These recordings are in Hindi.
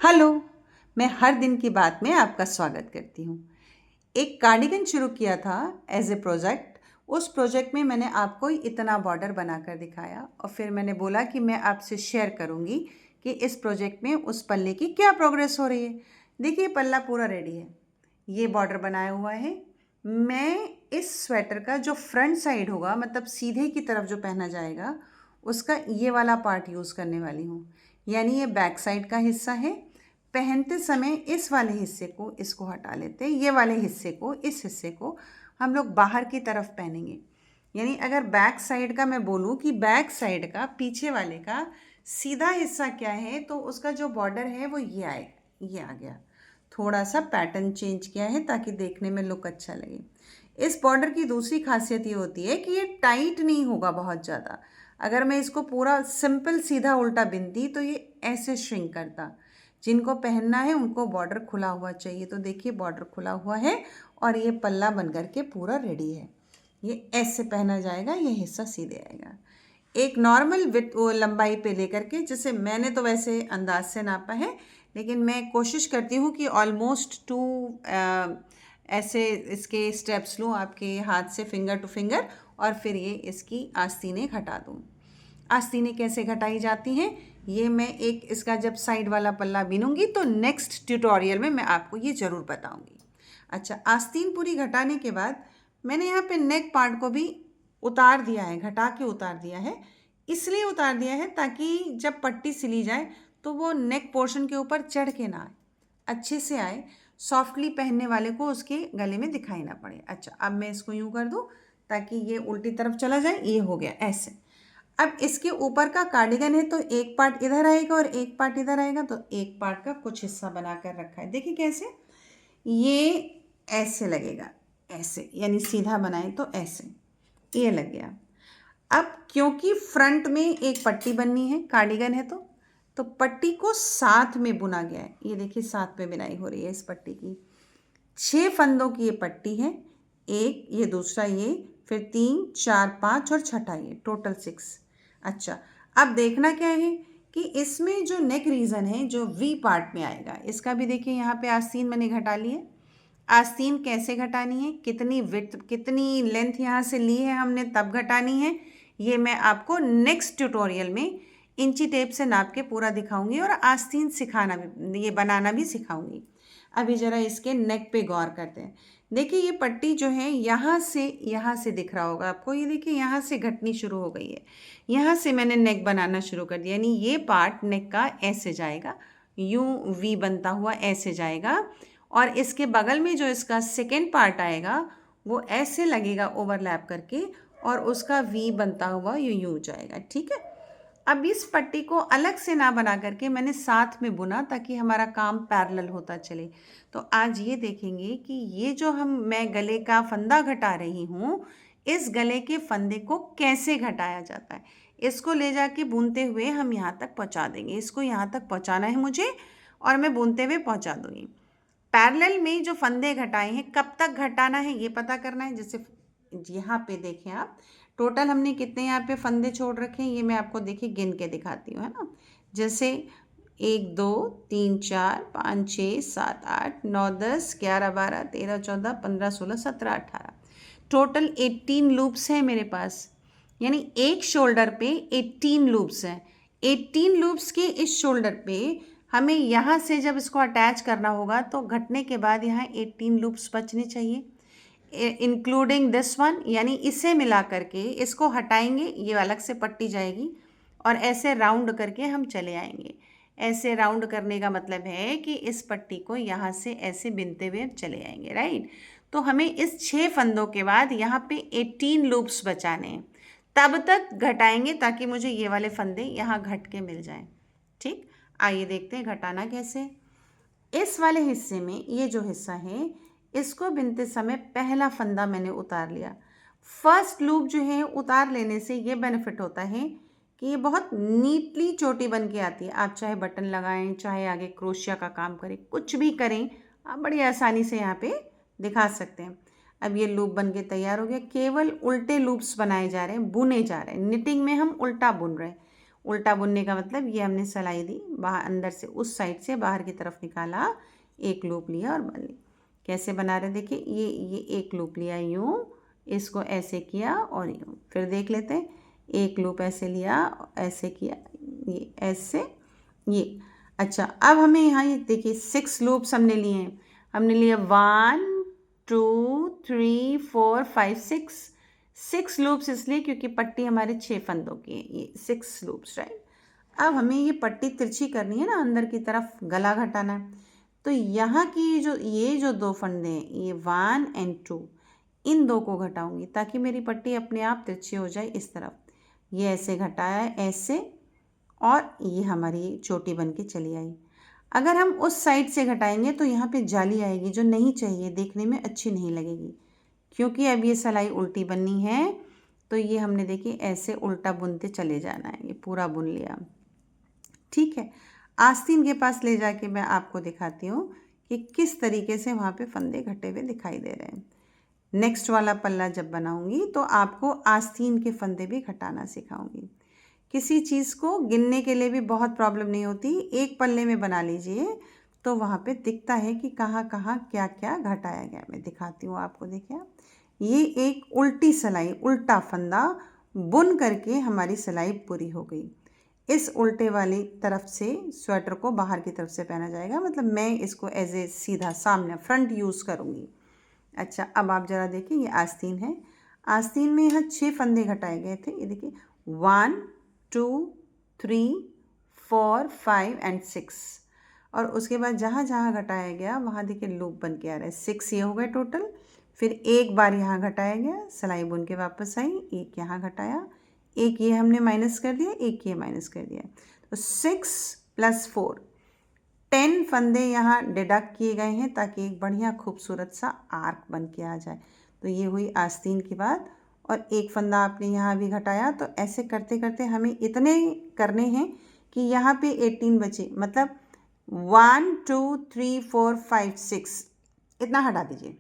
हेलो। मैं हर दिन की बात में आपका स्वागत करती हूँ। एक कार्डिगन शुरू किया था एज ए प्रोजेक्ट। उस प्रोजेक्ट में मैंने आपको इतना बॉर्डर बनाकर दिखाया और फिर मैंने बोला कि मैं आपसे शेयर करूँगी कि इस प्रोजेक्ट में उस पल्ले की क्या प्रोग्रेस हो रही है। देखिए, पल्ला पूरा रेडी है, ये बॉर्डर बनाया हुआ है। मैं इस स्वेटर का जो फ्रंट साइड होगा, मतलब सीधे की तरफ जो पहना जाएगा, उसका ये वाला पार्ट यूज़ करने वाली हूँ। यानी ये बैक साइड का हिस्सा है। पहनते समय इस वाले हिस्से को इसको हटा लेते हैं, ये वाले हिस्से को, इस हिस्से को हम लोग बाहर की तरफ पहनेंगे। यानी अगर बैक साइड का मैं बोलूँ कि बैक साइड का पीछे वाले का सीधा हिस्सा क्या है, तो उसका जो बॉर्डर है वो ये आएगा, ये आ गया। थोड़ा सा पैटर्न चेंज किया है ताकि देखने में लुक अच्छा लगे। इस बॉर्डर की दूसरी खासियत ये होती है कि ये टाइट नहीं होगा बहुत ज़्यादा। अगर मैं इसको पूरा सिंपल सीधा उल्टा बिनती तो ये ऐसे श्रिंक करता। जिनको पहनना है उनको बॉर्डर खुला हुआ चाहिए। तो देखिए, बॉर्डर खुला हुआ है और ये पल्ला बन करके पूरा रेडी है। ये ऐसे पहना जाएगा, ये हिस्सा सीधे आएगा। एक नॉर्मल विथ लंबाई पे लेकर के, जैसे मैंने तो वैसे अंदाज से नापा है, लेकिन मैं कोशिश करती हूँ कि ऑलमोस्ट 2 ऐसे इसके स्टेप्स लूँ आपके हाथ से, फिंगर टू फिंगर, और फिर ये इसकी आस्तीनें घटा दूँ। आस्तीनें कैसे घटाई जाती हैं, ये मैं एक इसका जब साइड वाला पल्ला बिनूंगी तो नेक्स्ट ट्यूटोरियल में मैं आपको ये ज़रूर बताऊंगी। अच्छा, आस्तीन पूरी घटाने के बाद मैंने यहाँ पे नेक पार्ट को भी उतार दिया है, घटा के उतार दिया है। इसलिए उतार दिया है ताकि जब पट्टी सिली जाए तो वो नेक पोर्शन के ऊपर चढ़ के ना आए, अच्छे से आए, सॉफ्टली पहनने वाले को उसके गले में दिखाई ना पड़े। अच्छा, अब मैं इसको यूँ कर दूँ ताकि ये उल्टी तरफ चला जाए। ये हो गया ऐसे। अब इसके ऊपर का कार्डिगन है तो एक पार्ट इधर आएगा और एक पार्ट इधर आएगा, तो एक पार्ट का कुछ हिस्सा बना कर रखा है। देखिए कैसे, ये ऐसे लगेगा, ऐसे, यानी सीधा बनाए तो ऐसे ये लग गया। अब क्योंकि फ्रंट में एक पट्टी बननी है, कार्डिगन है तो पट्टी को साथ में बुना गया है। ये देखिए, साथ में बिनाई हो रही है इस पट्टी की। 6 फंदों की ये पट्टी है, एक, ये दूसरा, ये फिर 3, 4, 5 और छठा ये, टोटल 6। अच्छा, अब देखना क्या है कि इसमें जो नेक रीजन है जो वी पार्ट में आएगा, इसका भी देखिए यहाँ पे आस्तीन मैंने घटा ली है। आस्तीन कैसे घटानी है, कितनी विड्थ, कितनी लेंथ यहाँ से ली है हमने, तब घटानी है, ये मैं आपको नेक्स्ट ट्यूटोरियल में इंची टेप से नाप के पूरा दिखाऊंगी और आस्तीन सिखाना भी, ये बनाना भी सिखाऊंगी। अभी ज़रा इसके नेक पे गौर करते हैं। देखिए, ये पट्टी जो है यहाँ से दिख रहा होगा आपको। ये देखिए, यहाँ से घटनी शुरू हो गई है। यहाँ से मैंने नेक बनाना शुरू कर दिया, यानी ये पार्ट नेक का ऐसे जाएगा, यूं वी बनता हुआ ऐसे जाएगा, और इसके बगल में जो इसका सेकेंड पार्ट आएगा वो ऐसे लगेगा ओवरलैप करके, और उसका वी बनता हुआ यूं जाएगा। ठीक है। अब इस पट्टी को अलग से ना बना करके मैंने साथ में बुना ताकि हमारा काम पैरेलल होता चले। तो आज ये देखेंगे कि ये जो मैं गले का फंदा घटा रही हूँ, इस गले के फंदे को कैसे घटाया जाता है। इसको ले जाके बुनते हुए हम यहाँ तक पहुँचा देंगे। इसको यहाँ तक पहुँचाना है मुझे और मैं बुनते हुए पहुँचा दूँगी। पैरेलल में जो फंदे घटाए हैं, कब तक घटाना है ये पता करना है। जैसे यहाँ पे देखें आप, टोटल हमने कितने यहाँ पे फंदे छोड़ रखे हैं, ये मैं आपको देखिए गिन के दिखाती हूँ, है ना। जैसे 1 2 3 4 5 6 7 8 9 10 11 12 13 14 15 16 17 18, टोटल 18 लूप्स हैं मेरे पास। यानी एक शोल्डर पे 18 लूप्स हैं। 18 लूप्स के इस शोल्डर पे हमें यहाँ से जब इसको अटैच करना होगा तो घटने के बाद यहाँ 18 लूप्स बचने चाहिए, इंक्लूडिंग दिस वन। यानी इसे मिला करके इसको हटाएंगे, ये अलग से पट्टी जाएगी, और ऐसे राउंड करके हम चले आएंगे। ऐसे राउंड करने का मतलब है कि इस पट्टी को यहाँ से ऐसे बिनते हुए चले आएंगे, राइट। तो हमें इस 6 फंदों के बाद यहाँ पे 18 लूप्स बचाने हैं, तब तक घटाएंगे ताकि मुझे ये वाले फंदे यहाँ घट के मिल जाएं। ठीक, आइए देखते हैं घटाना कैसे। इस वाले हिस्से में, ये जो हिस्सा है, इसको बिनते समय पहला फंदा मैंने उतार लिया। फर्स्ट लूप जो है उतार लेने से ये बेनिफिट होता है कि ये बहुत नीटली चोटी बन के आती है। आप चाहे बटन लगाएं, चाहे आगे क्रोशिया का काम करें, कुछ भी करें, आप बड़ी आसानी से यहाँ पे दिखा सकते हैं। अब ये लूप बन के तैयार हो गया। केवल उल्टे लूप्स बनाए जा रहे हैं, बुने जा रहे हैं। निटिंग में हम उल्टा बुन रहे हैं। उल्टा बुनने का मतलब ये हमने सिलाई दी, बाहर अंदर से उस साइड से बाहर की तरफ निकाला, एक लूप लिया और बन ली। कैसे बना रहे देखिए, ये एक लूप लिया यूँ, इसको ऐसे किया और यूँ, फिर देख लेते हैं, एक लूप ऐसे लिया, ऐसे किया, ये ऐसे, ये। अच्छा, अब हमें यहाँ ये देखिए 6 लूप्स हमने लिए हैं। हमने लिया 1 2 3 4 5 6 लूप्स, इसलिए क्योंकि पट्टी हमारे 6 फंदों की है, ये 6 लूप्स, राइट। अब हमें ये पट्टी तिरछी करनी है ना, अंदर की तरफ गला घटाना है। तो यहाँ की ये जो 2 फंदे हैं, ये 1 और 2, इन 2 को घटाऊंगी ताकि मेरी पट्टी अपने आप तिरछी हो जाए इस तरफ। ये ऐसे घटाया है, ऐसे, और ये हमारी चोटी बन के चली आई। अगर हम उस साइड से घटाएंगे तो यहाँ पे जाली आएगी जो नहीं चाहिए, देखने में अच्छी नहीं लगेगी। क्योंकि अब ये सिलाई उल्टी बननी है, तो ये हमने देखिए ऐसे उल्टा बुनते चले जाना है। ये पूरा बुन लिया, ठीक है। आस्तीन के पास ले जाके मैं आपको दिखाती हूँ कि किस तरीके से वहाँ पे फंदे घटे हुए दिखाई दे रहे हैं। नेक्स्ट वाला पल्ला जब बनाऊंगी तो आपको आस्तीन के फंदे भी घटाना सिखाऊंगी। किसी चीज़ को गिनने के लिए भी बहुत प्रॉब्लम नहीं होती, एक पल्ले में बना लीजिए तो वहाँ पे दिखता है कि कहाँ कहाँ क्या क्या घटाया गया। मैं दिखाती हूँ आपको, देखिए ये एक उल्टी सिलाई, उल्टा फंदा बुन करके हमारी सिलाई पूरी हो गई। इस उल्टे वाली तरफ से स्वेटर को बाहर की तरफ से पहना जाएगा, मतलब मैं इसको एज ए सीधा सामने फ्रंट यूज़ करूँगी। अच्छा, अब आप ज़रा देखिए, ये आस्तीन है। आस्तीन में यहाँ 6 फंदे घटाए गए थे, ये देखिए 1 2 3 4 5 और 6। और उसके बाद जहाँ जहाँ घटाया गया वहाँ देखिए लूप बन के आ रहा है। 6 ये हो गए टोटल। फिर एक बार यहाँ घटाया गया, सिलाई बुन के वापस आई, एक यहाँ घटाया, एक ये हमने माइनस कर दिया, एक ये माइनस कर दिया। तो 6 + 4 10 फंदे यहाँ डिडक्ट किए गए हैं ताकि एक बढ़िया खूबसूरत सा आर्क बन के आ जाए। तो ये हुई आस्तीन की बात। और एक फंदा आपने यहाँ भी घटाया। तो ऐसे करते करते हमें इतने करने हैं कि यहाँ पे 18 बचे, मतलब 1 2 3 4 5 6, इतना हटा दीजिए,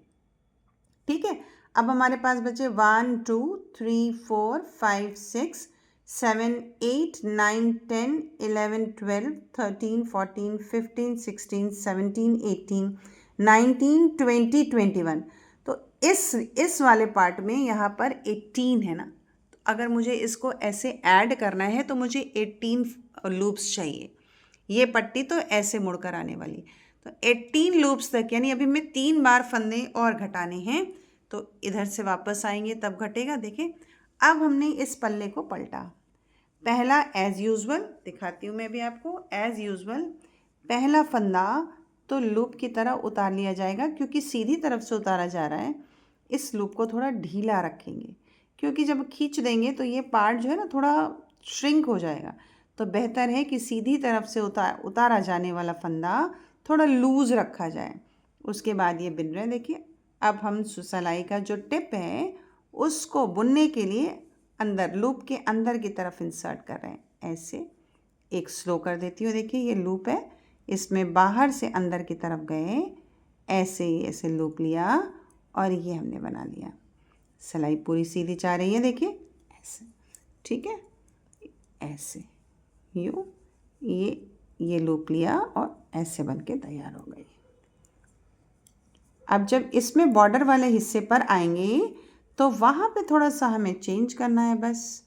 ठीक है। अब हमारे पास बचे 1 2 3 4 5 6 7 8 9 10 11 12 13 14 15 16 17 18 19 20 21। तो इस वाले पार्ट में यहाँ पर 18 है ना, तो अगर मुझे इसको ऐसे ऐड करना है तो मुझे 18 लूप्स चाहिए। ये पट्टी तो ऐसे मुड़कर आने वाली, तो 18 लूप्स तक, यानी अभी मैं 3 बार फंदे और घटाने हैं। तो इधर से वापस आएंगे तब घटेगा। देखें, अब हमने इस पल्ले को पलटा। पहला एज़ यूजुअल दिखाती हूँ मैं भी आपको। एज़ यूजुअल पहला फंदा तो लूप की तरह उतार लिया जाएगा, क्योंकि सीधी तरफ से उतारा जा रहा है। इस लूप को थोड़ा ढीला रखेंगे, क्योंकि जब खींच देंगे तो ये पार्ट जो है ना थोड़ा श्रिंक हो जाएगा। तो बेहतर है कि सीधी तरफ से उतारा जाने वाला फंदा थोड़ा लूज़ रखा जाए। उसके बाद ये बिन रहे हैं, देखिए। अब हम सिलाई का जो टिप है उसको बुनने के लिए अंदर लूप के अंदर की तरफ इंसर्ट कर रहे हैं। ऐसे एक स्लो कर देती हूँ, देखिए ये लूप है, इसमें बाहर से अंदर की तरफ गए, ऐसे ही ऐसे लूप लिया और ये हमने बना लिया। सिलाई पूरी सीधी जा रही है, देखिए ऐसे, ठीक है, ऐसे यूँ ये लूप लिया और ऐसे बन के तैयार हो गई। अब जब इसमें बॉर्डर वाले हिस्से पर आएंगे तो वहाँ पे थोड़ा सा हमें चेंज करना है, बस,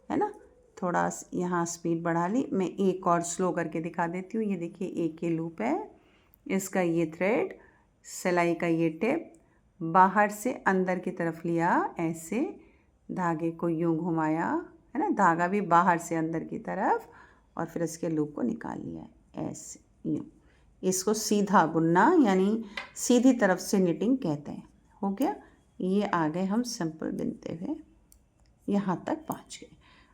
है ना। थोड़ा यहाँ स्पीड बढ़ा ली। मैं एक और स्लो करके दिखा देती हूँ। ये देखिए, एक ये लूप है, इसका ये थ्रेड, सिलाई का ये टिप, बाहर से अंदर की तरफ लिया, ऐसे धागे को यूँ घुमाया, है ना, धागा भी बाहर से अंदर की तरफ, और फिर इसके लूप को निकाल लिया, ऐसे यूँ। इसको सीधा बुनना यानी सीधी तरफ से निटिंग कहते हैं। हो गया, ये आ गए हम सिंपल बुनते हुए, यहाँ तक पहुँच गए।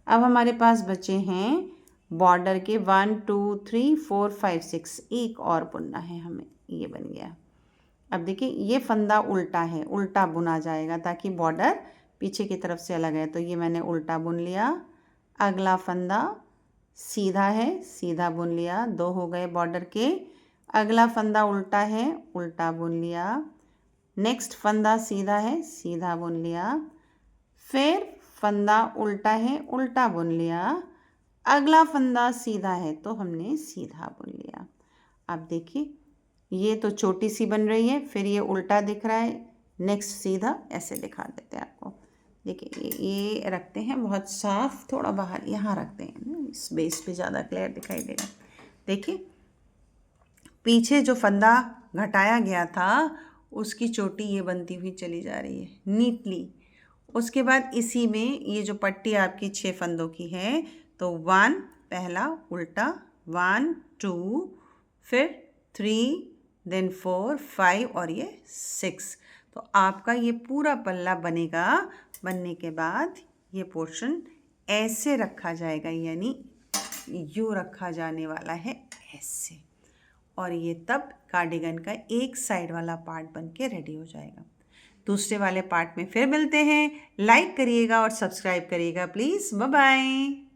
अब हमारे पास बचे हैं बॉर्डर के 1 2 3 4 5 6, एक और बुनना है हमें। ये बन गया। अब देखिए, ये फंदा उल्टा है, उल्टा बुना जाएगा ताकि बॉर्डर पीछे की तरफ से अलग है। तो ये मैंने उल्टा बुन लिया। अगला फंदा सीधा है, सीधा बुन लिया, 2 हो गए बॉर्डर के। अगला फंदा उल्टा है, उल्टा बुन लिया। नेक्स्ट फंदा सीधा है, सीधा बुन लिया। फिर फंदा उल्टा है, उल्टा बुन लिया। अगला फंदा सीधा है तो हमने सीधा बुन लिया। अब देखिए ये तो छोटी सी बन रही है, फिर ये उल्टा दिख रहा है, नेक्स्ट सीधा, ऐसे दिखा देते हैं आपको। देखिए ये रखते हैं बहुत साफ, थोड़ा बाहर यहाँ रखते हैं ना, इस बेस पे ज़्यादा क्लियर दिखाई देगा। देखिए पीछे जो फंदा घटाया गया था उसकी चोटी ये बनती हुई चली जा रही है नीटली। उसके बाद इसी में ये जो पट्टी आपकी 6 फंदों की है, तो 1 पहला उल्टा, 1 2 फिर 3 देन 4 5 और ये 6। तो आपका ये पूरा पल्ला बनेगा। बनने के बाद ये पोर्शन ऐसे रखा जाएगा, यानी यूँ रखा जाने वाला है ऐसे, और ये तब कार्डिगन का एक साइड वाला पार्ट बन के रेडी हो जाएगा। दूसरे वाले पार्ट में फिर मिलते हैं। लाइक करिएगा और सब्सक्राइब करिएगा प्लीज़। Bye bye.